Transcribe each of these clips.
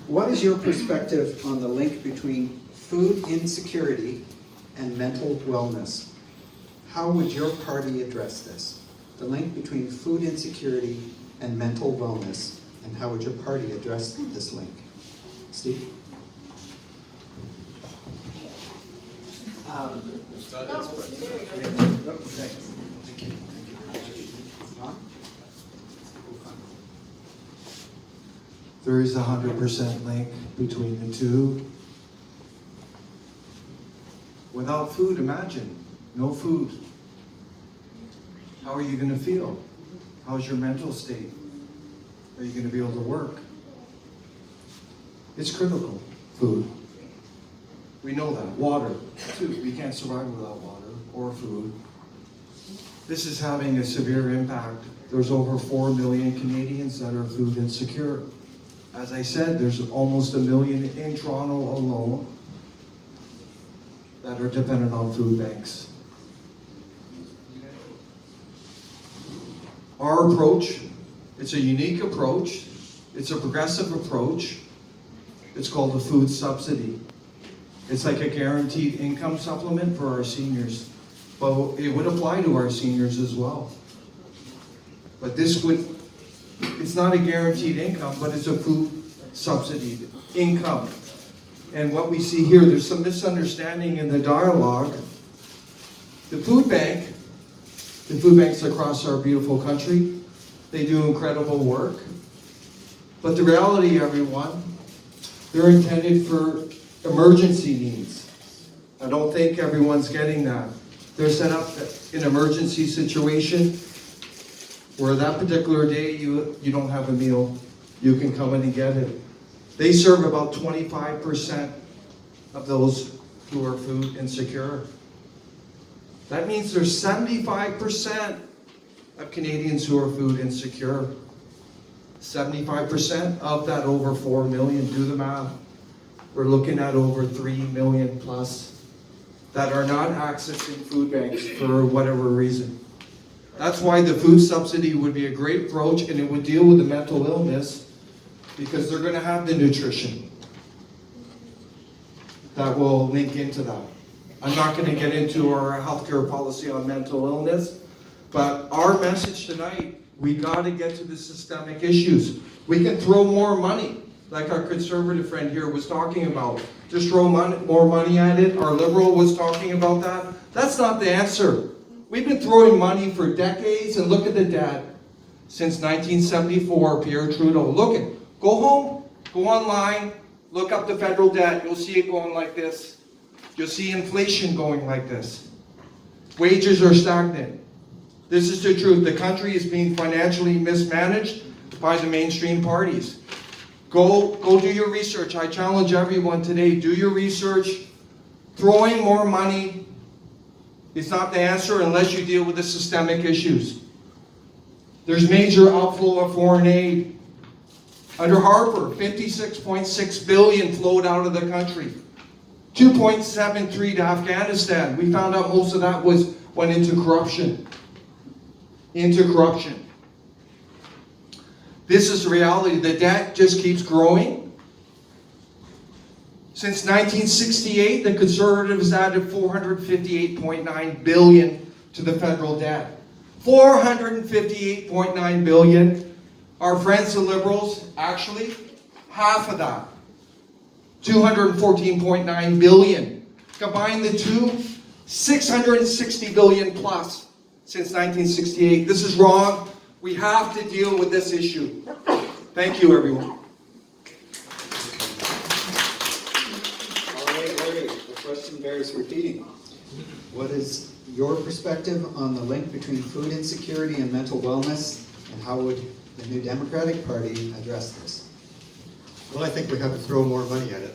What is your perspective on the link between food insecurity and mental wellness? How would your party address this? The link between food insecurity and mental wellness, and how would your party address this link? Steve? There is 100% link between the two. Without food, imagine, no food. How are you going to feel? How's your mental state? Are you going to be able to work? It's critical, food. We know that. Water, too. We can't survive without water or food. This is having a severe impact. There's over 4 million Canadians that are food insecure. As I said, there's almost 1 million in Toronto alone that are dependent on food banks. Our approach, it's a unique approach. It's a progressive approach. It's called a food subsidy. It's like a guaranteed income supplement for our seniors. But it would apply to our seniors as well. But it's not a guaranteed income, but it's a food subsidy income. And what we see here, there's some misunderstanding in the dialogue. The food banks across our beautiful country, they do incredible work. But the reality, everyone, they're intended for emergency needs. I don't think everyone's getting that. They're set up in an emergency situation where that particular day you don't have a meal, you can come in and get it. They serve about 25% of those who are food insecure. That means there's 75% of Canadians who are food insecure. 75% of that over 4 million, do the math. We're looking at over 3 million plus that are not accessing food banks for whatever reason. That's why the food subsidy would be a great approach, and it would deal with the mental illness because they're going to have the nutrition that will link into that. I'm not going to get into our healthcare policy on mental illness, but our message tonight, we got to get to the systemic issues. We can throw more money, like our conservative friend here was talking about. Just throw more money at it. Our liberal was talking about that. That's not the answer. We've been throwing money for decades, and look at the debt. Since 1974, Pierre Trudeau. Look at, go home, go online, look up the federal debt. You'll see it going like this. You'll see inflation going like this. Wages are stagnant. This is the truth. The country is being financially mismanaged by the mainstream parties. Go do your research. I challenge everyone today, do your research. Throwing more money is not the answer unless you deal with the systemic issues. There's major outflow of foreign aid. Under Harper, 56.6 billion flowed out of the country. 2.73 to Afghanistan. We found out most of that went into corruption. This is the reality. The debt just keeps growing. Since 1968, the Conservatives added $458.9 billion to the federal debt. $458.9 billion. Our friends the Liberals, actually, half of that. $214.9 billion. Combine the two, $660 billion plus since 1968. This is wrong. We have to deal with this issue. Thank you, everyone. All right. The question bears repeating. What is your perspective on the link between food insecurity and mental wellness, and how would the New Democratic Party address this? Well, I think we have to throw more money at it.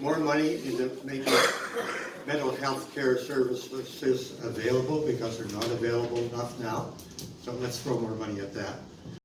more money into making mental health care services available, because they're not available enough now. So let's throw more money at that.